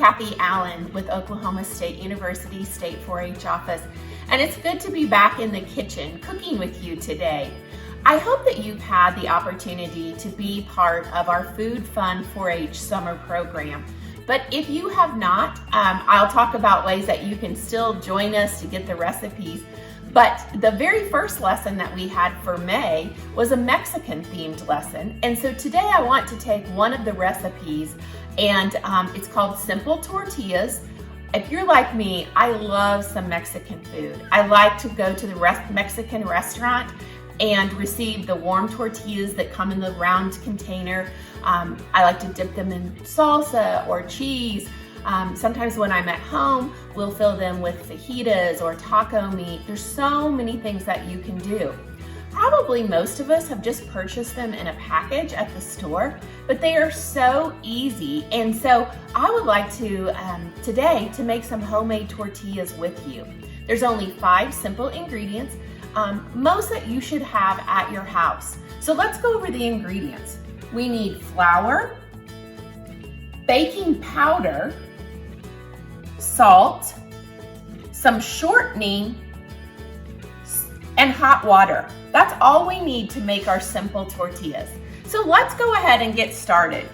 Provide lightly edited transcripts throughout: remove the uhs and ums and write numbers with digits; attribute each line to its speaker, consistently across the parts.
Speaker 1: Kathy Allen with Oklahoma State University State 4-H office, and it's good to be back in the kitchen cooking with you today. I hope that you've had the opportunity to be part of our Food Fun 4-H summer program. But if you have not, I'll talk about ways that you can still join us to get the recipes. But the very first lesson that we had for May was a Mexican themed lesson. And so today I want to take one of the recipes, and it's called Simple Tortillas. If you're like me, I love some Mexican food. I like to go to the Mexican restaurant and receive the warm tortillas that come in the round container. I like to dip them in salsa or cheese. Sometimes when I'm at home, we'll fill them with fajitas or taco meat. There's so many things that you can do. Probably most of us have just purchased them in a package at the store, but they are so easy. And so I would like to, today, to make some homemade tortillas with you. There's only 5 simple ingredients, most that you should have at your house. So let's go over the ingredients. We need flour, baking powder, salt, some shortening, and hot water. That's all we need to make our simple tortillas. So let's go ahead and get started.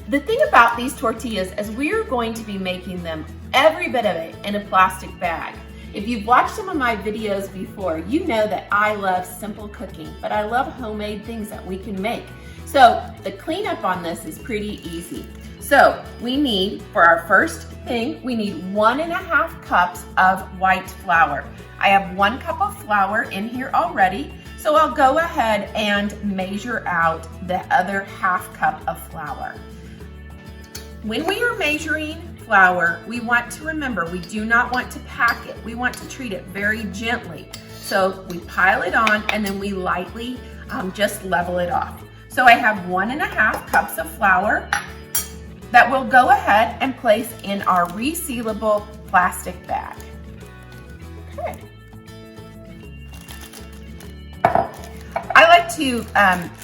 Speaker 1: The thing about these tortillas is we're going to be making them, every bit of it, in a plastic bag. If you've watched some of my videos before, you know that I love simple cooking, but I love homemade things that we can make. So the cleanup on this is pretty easy. So we need, for our first thing, we need 1.5 cups of white flour. I have 1 cup of flour in here already, so I'll go ahead and measure out the other 1/2 cup of flour. When we are measuring flour, we want to remember, we do not want to pack it. We want to treat it very gently. So we pile it on and then we lightly just level it off. So I have 1.5 cups of flour that we'll go ahead and place in our resealable plastic bag. Okay. I like to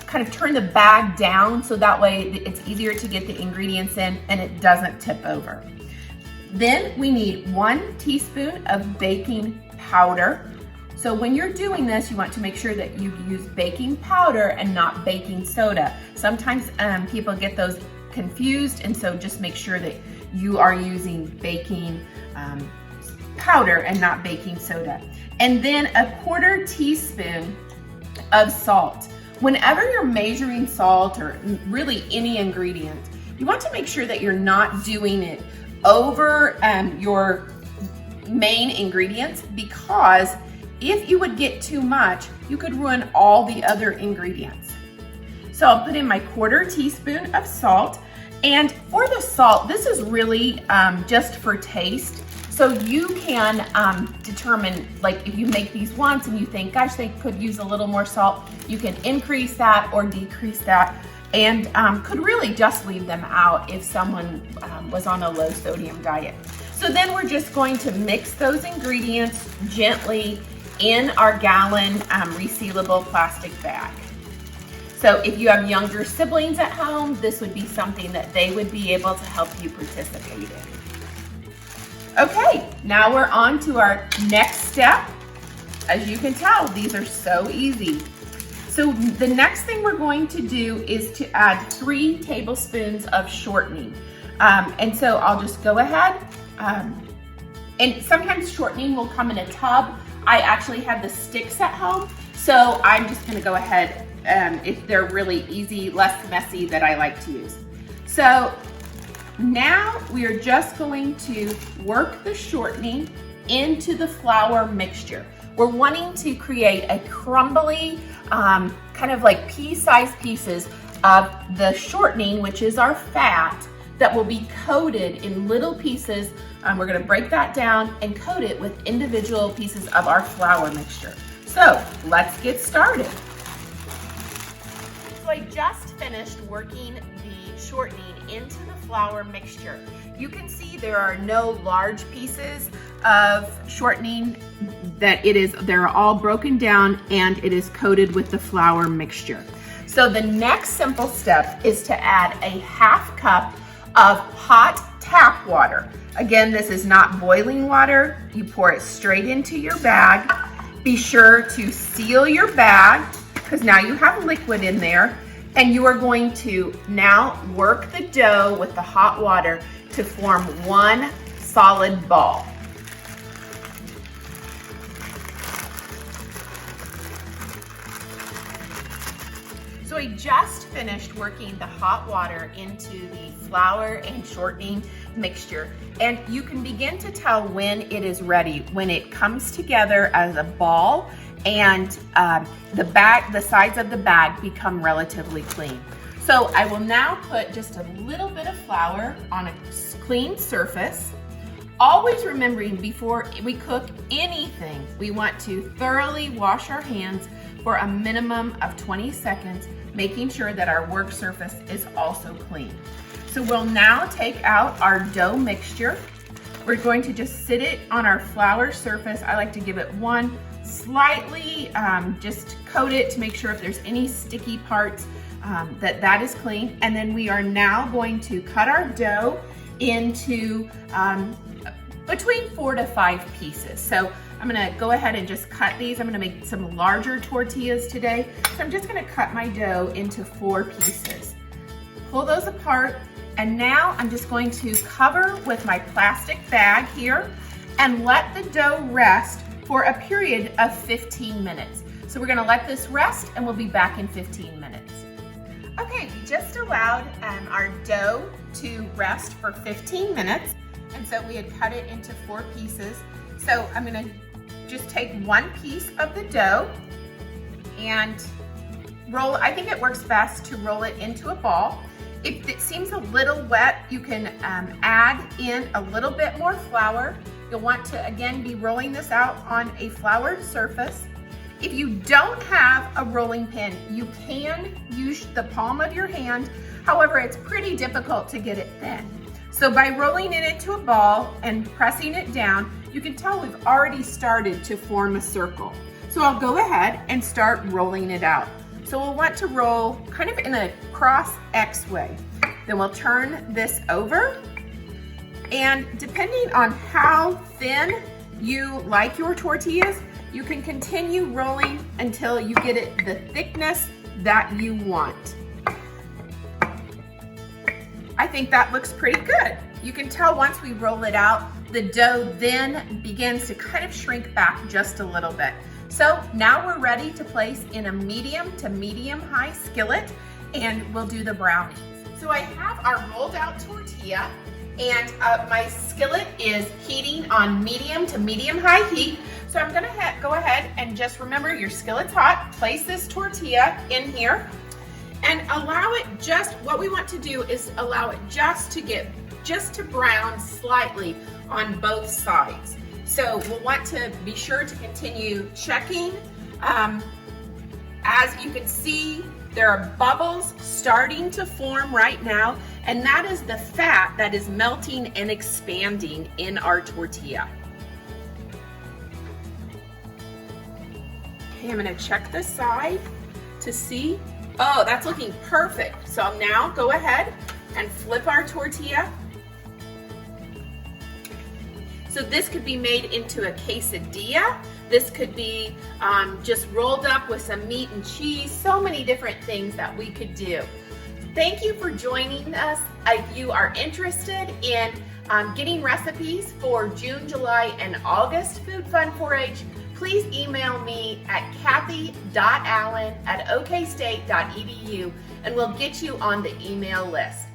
Speaker 1: kind of turn the bag down so that way it's easier to get the ingredients in and it doesn't tip over. Then we need 1 teaspoon of baking powder. So when you're doing this, you want to make sure that you use baking powder and not baking soda. Sometimes people get those confused, and so just make sure that you are using baking powder and not baking soda. And then a 1/4 teaspoon of salt. Whenever you're measuring salt or really any ingredient, you want to make sure that you're not doing it over your main ingredients, because if you would get too much, you could ruin all the other ingredients. So I'll put in my 1/4 teaspoon of salt. And for the salt, this is really just for taste. So you can determine, like if you make these once and you think, gosh, they could use a little more salt, you can increase that or decrease that, and could really just leave them out if someone was on a low sodium diet. So then we're just going to mix those ingredients gently in our gallon resealable plastic bag. So if you have younger siblings at home, this would be something that they would be able to help you participate in. Okay, now we're on to our next step. As you can tell, these are so easy. So the next thing we're going to do is to add 3 tablespoons of shortening. And so I'll just go ahead, and sometimes shortening will come in a tub. I actually have the sticks at home, so I'm just gonna go ahead, if they're really easy, less messy, that I like to use. So now we are just going to work the shortening into the flour mixture. We're wanting to create a crumbly, kind of like pea-sized pieces of the shortening, which is our fat, that will be coated in little pieces. We're gonna break that down and coat it with individual pieces of our flour mixture. So let's get started. So I just finished working the shortening into the flour mixture. You can see there are no large pieces of shortening, they're all broken down and it is coated with the flour mixture. So the next simple step is to add a 1/2 cup of hot tap water. Again, this is not boiling water. You pour it straight into your bag. Be sure to seal your bag because now you have liquid in there, and you are going to now work the dough with the hot water to form one solid ball. So I just finished working the hot water into the flour and shortening mixture, and you can begin to tell when it is ready, when it comes together as a ball and the sides of the bag become relatively clean. So I will now put just a little bit of flour on a clean surface. Always remembering before we cook anything, we want to thoroughly wash our hands for a minimum of 20 seconds, making sure that our work surface is also clean. So we'll now take out our dough mixture. We're going to just sit it on our flour surface. I like to give it one slightly, just coat it to make sure if there's any sticky parts that is clean. And then we are now going to cut our dough into between 4 to 5 pieces. So I'm gonna go ahead and just cut these. I'm gonna make some larger tortillas today. So I'm just gonna cut my dough into 4 pieces. Pull those apart, and now I'm just going to cover with my plastic bag here and let the dough rest for a period of 15 minutes. So we're gonna let this rest and we'll be back in 15 minutes. Okay, we just allowed our dough to rest for 15 minutes. And so we had cut it into 4 pieces. So I'm gonna just take one piece of the dough and roll. I think it works best to roll it into a ball. If it seems a little wet, you can add in a little bit more flour. You'll want to, again, be rolling this out on a floured surface. If you don't have a rolling pin, you can use the palm of your hand. However, it's pretty difficult to get it thin. So by rolling it into a ball and pressing it down, you can tell we've already started to form a circle. So I'll go ahead and start rolling it out. So we'll want to roll kind of in a cross X way. Then we'll turn this over, and depending on how thin you like your tortillas, you can continue rolling until you get it the thickness that you want. I think that looks pretty good. You can tell once we roll it out, the dough then begins to kind of shrink back just a little bit. So now we're ready to place in a medium to medium high skillet, and we'll do the brownies. So I have our rolled out tortilla, and my skillet is heating on medium to medium high heat. So I'm gonna go ahead and just remember your skillet's hot. Place this tortilla in here and allow it what we want to do is allow it just to brown slightly on both sides. So we'll want to be sure to continue checking. As you can see, there are bubbles starting to form right now, and that is the fat that is melting and expanding in our tortilla. Okay, I'm gonna check this side to see. Oh, that's looking perfect. So now go ahead and flip our tortilla. So this could be made into a quesadilla. This could be just rolled up with some meat and cheese. So many different things that we could do. Thank you for joining us. If you are interested in getting recipes for June, July, and August Food Fun 4-H, please email me at kathy.allen@okstate.edu and we'll get you on the email list.